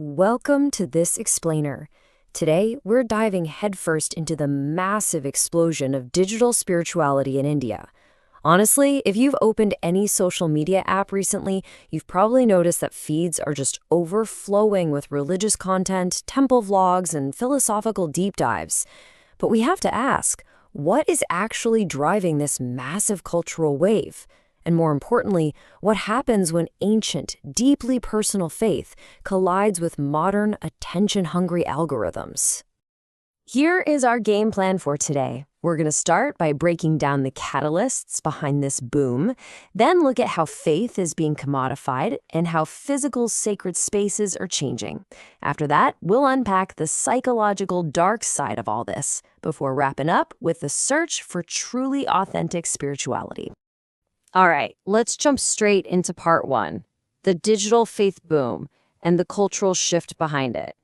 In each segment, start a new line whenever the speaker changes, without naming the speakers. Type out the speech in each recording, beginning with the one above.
Welcome to This Explainer. Today, we're diving headfirst into the massive explosion of digital spirituality in India. Honestly, if you've opened any social media app recently, you've probably noticed that feeds are just overflowing with religious content, temple vlogs, and philosophical deep dives. But we have to ask, what is actually driving this massive cultural wave? And more importantly, what happens when ancient, deeply personal faith collides with modern, attention-hungry algorithms? Here is our game plan for today. We're going to start by breaking down the catalysts behind this boom, then look at how faith is being commodified and how physical sacred spaces are changing. After that, we'll unpack the psychological dark side of all this, before wrapping up with the search for truly authentic spirituality. All right, let's jump straight into part one, the digital faith boom and the cultural shift behind it.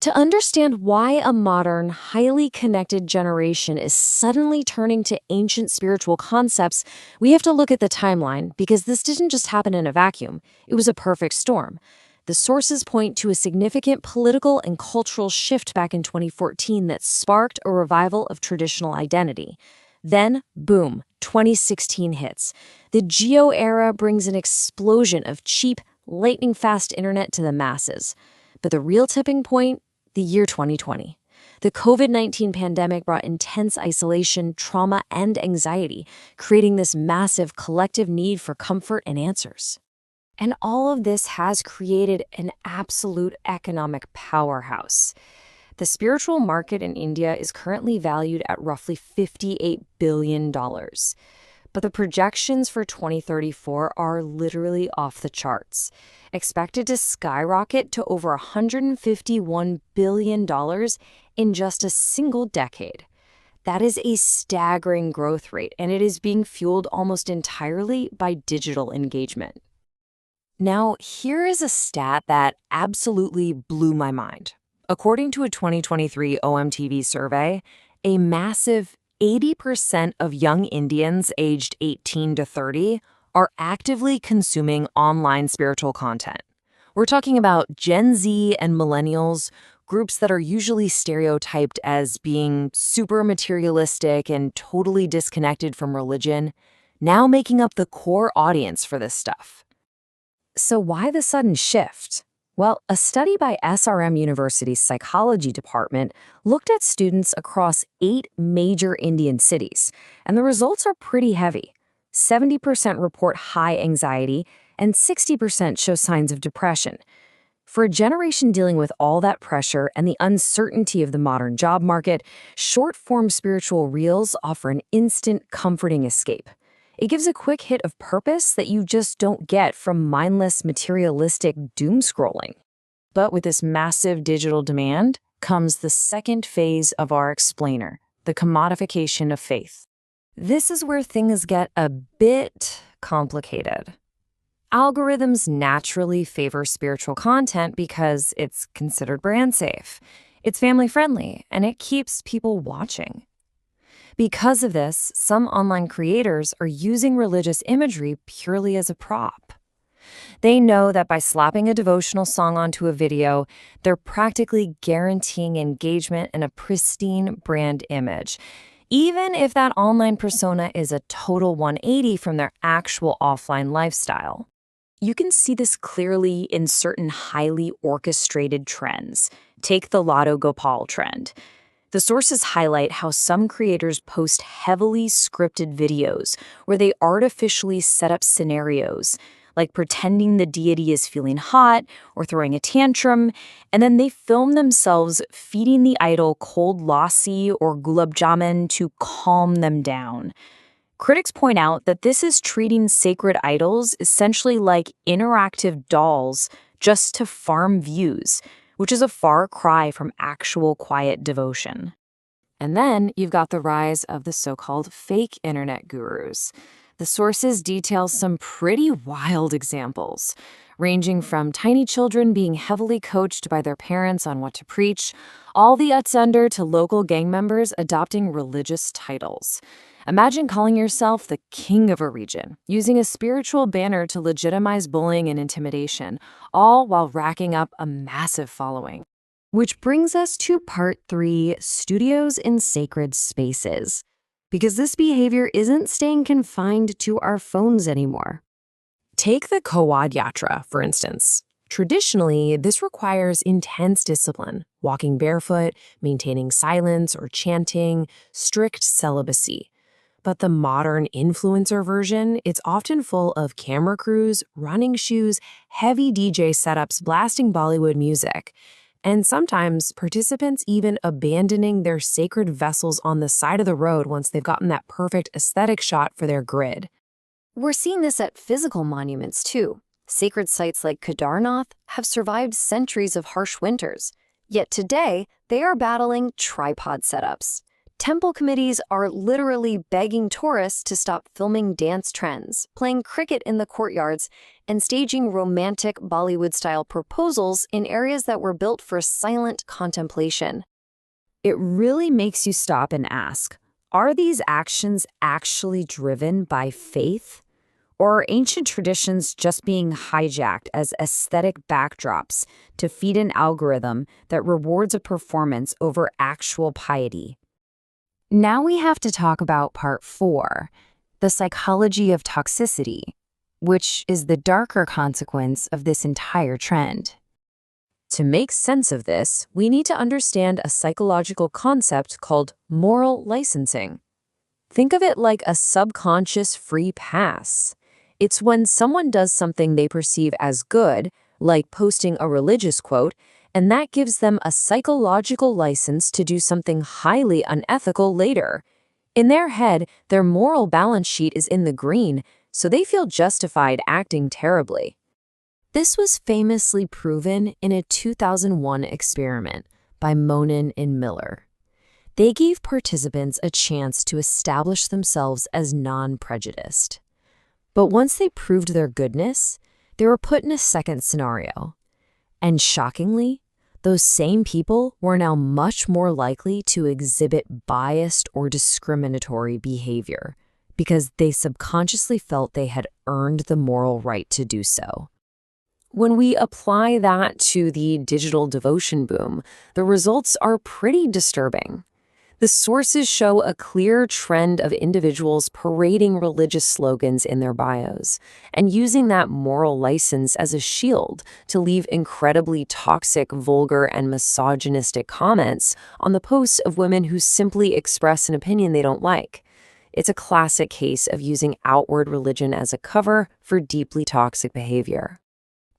To understand why a modern, highly connected generation is suddenly turning to ancient spiritual concepts, we have to look at the timeline, because this didn't just happen in a vacuum. It was a perfect storm. The sources point to a significant political and cultural shift back in 2014 that sparked a revival of traditional identity. Then, boom, 2016 hits. The Geo era brings an explosion of cheap, lightning-fast internet to the masses. But the real tipping point? The year 2020. The COVID-19 pandemic brought intense isolation, trauma, and anxiety, creating this massive collective need for comfort and answers. And all of this has created an absolute economic powerhouse. The spiritual market in India is currently valued at roughly $58 billion. But the projections for 2034 are literally off the charts, expected to skyrocket to over $151 billion in just a single decade. That is a staggering growth rate, and it is being fueled almost entirely by digital engagement. Now, here is a stat that absolutely blew my mind. According to a 2023 OMTV survey, a massive 80% of young Indians aged 18 to 30 are actively consuming online spiritual content. We're talking about Gen Z and millennials, groups that are usually stereotyped as being super materialistic and totally disconnected from religion, now making up the core audience for this stuff. So why the sudden shift? Well, a study by SRM University's psychology department looked at students across 8 major Indian cities, and the results are pretty heavy. 70% report high anxiety, and 60% show signs of depression. For a generation dealing with all that pressure and the uncertainty of the modern job market, short-form spiritual reels offer an instant, comforting escape. It gives a quick hit of purpose that you just don't get from mindless, materialistic doom scrolling. But with this massive digital demand comes the second phase of our explainer, the commodification of faith. This is where things get a bit complicated. Algorithms naturally favor spiritual content because it's considered brand safe, it's family-friendly, and it keeps people watching. Because of this, some online creators are using religious imagery purely as a prop. They know that by slapping a devotional song onto a video, they're practically guaranteeing engagement and a pristine brand image, even if that online persona is a total 180 from their actual offline lifestyle. You can see this clearly in certain highly orchestrated trends. Take the Lotto Gopal trend. The sources highlight how some creators post heavily scripted videos where they artificially set up scenarios, like pretending the deity is feeling hot or throwing a tantrum, and then they film themselves feeding the idol cold lassi or gulab jamun to calm them down. Critics point out that this is treating sacred idols essentially like interactive dolls just to farm views, which is a far cry from actual quiet devotion. And then you've got the rise of the so-called fake internet gurus. The sources detail some pretty wild examples, ranging from tiny children being heavily coached by their parents on what to preach, all the under to local gang members adopting religious titles. Imagine calling yourself the king of a region, using a spiritual banner to legitimize bullying and intimidation, all while racking up a massive following. Which brings us to part 3, studios in sacred spaces. Because this behavior isn't staying confined to our phones anymore. Take the Kawad Yatra, for instance. Traditionally, this requires intense discipline, walking barefoot, maintaining silence or chanting, strict celibacy. But the modern influencer version, it's often full of camera crews, running shoes, heavy DJ setups blasting Bollywood music, and sometimes participants even abandoning their sacred vessels on the side of the road once they've gotten that perfect aesthetic shot for their grid. We're seeing this at physical monuments too. Sacred sites like Kedarnath have survived centuries of harsh winters, yet today they are battling tripod setups. Temple committees are literally begging tourists to stop filming dance trends, playing cricket in the courtyards, and staging romantic Bollywood-style proposals in areas that were built for silent contemplation. It really makes you stop and ask, are these actions actually driven by faith? Or are ancient traditions just being hijacked as aesthetic backdrops to feed an algorithm that rewards a performance over actual piety? Now we have to talk about part 4, the psychology of toxicity, which is the darker consequence of this entire trend. To make sense of this, we need to understand a psychological concept called moral licensing. Think of it like a subconscious free pass. It's when someone does something they perceive as good, like posting a religious quote, and that gives them a psychological license to do something highly unethical later. In their head, their moral balance sheet is in the green, so they feel justified acting terribly. This was famously proven in a 2001 experiment by Monin and Miller. They gave participants a chance to establish themselves as non-prejudiced. But once they proved their goodness, they were put in a second scenario. And shockingly, those same people were now much more likely to exhibit biased or discriminatory behavior because they subconsciously felt they had earned the moral right to do so. When we apply that to the digital devotion boom, the results are pretty disturbing. The sources show a clear trend of individuals parading religious slogans in their bios and using that moral license as a shield to leave incredibly toxic, vulgar, and misogynistic comments on the posts of women who simply express an opinion they don't like. It's a classic case of using outward religion as a cover for deeply toxic behavior.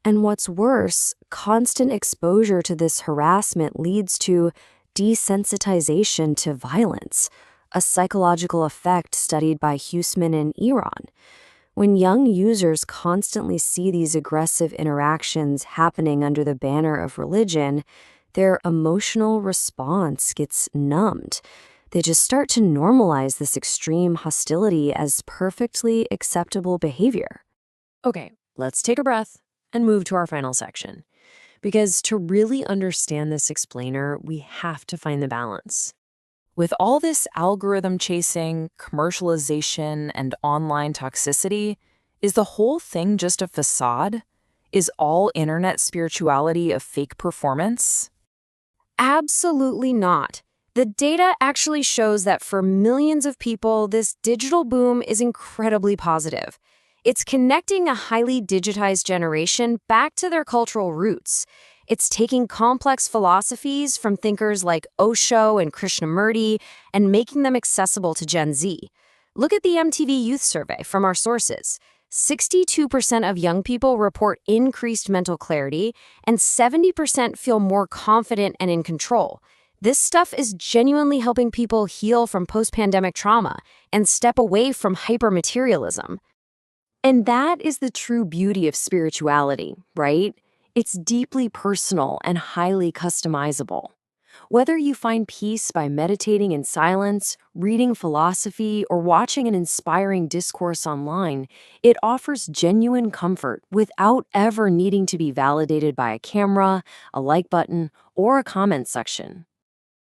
And what's worse, constant exposure to this harassment leads to desensitization to violence, a psychological effect studied by Hussman in Iran. When young users constantly see these aggressive interactions happening under the banner of religion, their emotional response gets numbed. They just start to normalize this extreme hostility as perfectly acceptable behavior. Okay, let's take a breath and move to our final section. Because to really understand this explainer, we have to find the balance. With all this algorithm chasing, commercialization, and online toxicity, is the whole thing just a facade? Is all internet spirituality a fake performance? Absolutely not. The data actually shows that for millions of people, this digital boom is incredibly positive. It's connecting a highly digitized generation back to their cultural roots. It's taking complex philosophies from thinkers like Osho and Krishnamurti and making them accessible to Gen Z. Look at the MTV Youth Survey from our sources. 62% of young people report increased mental clarity, and 70% feel more confident and in control. This stuff is genuinely helping people heal from post-pandemic trauma and step away from hyper-materialism. And that is the true beauty of spirituality, right? It's deeply personal and highly customizable. Whether you find peace by meditating in silence, reading philosophy, or watching an inspiring discourse online, it offers genuine comfort without ever needing to be validated by a camera, a like button, or a comment section.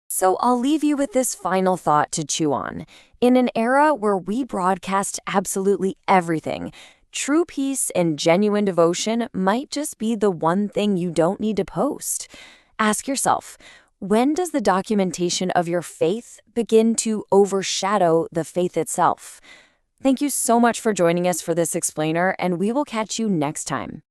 So I'll leave you with this final thought to chew on. In an era where we broadcast absolutely everything, true peace and genuine devotion might just be the one thing you don't need to post. Ask yourself, when does the documentation of your faith begin to overshadow the faith itself? Thank you so much for joining us for this explainer, and we will catch you next time.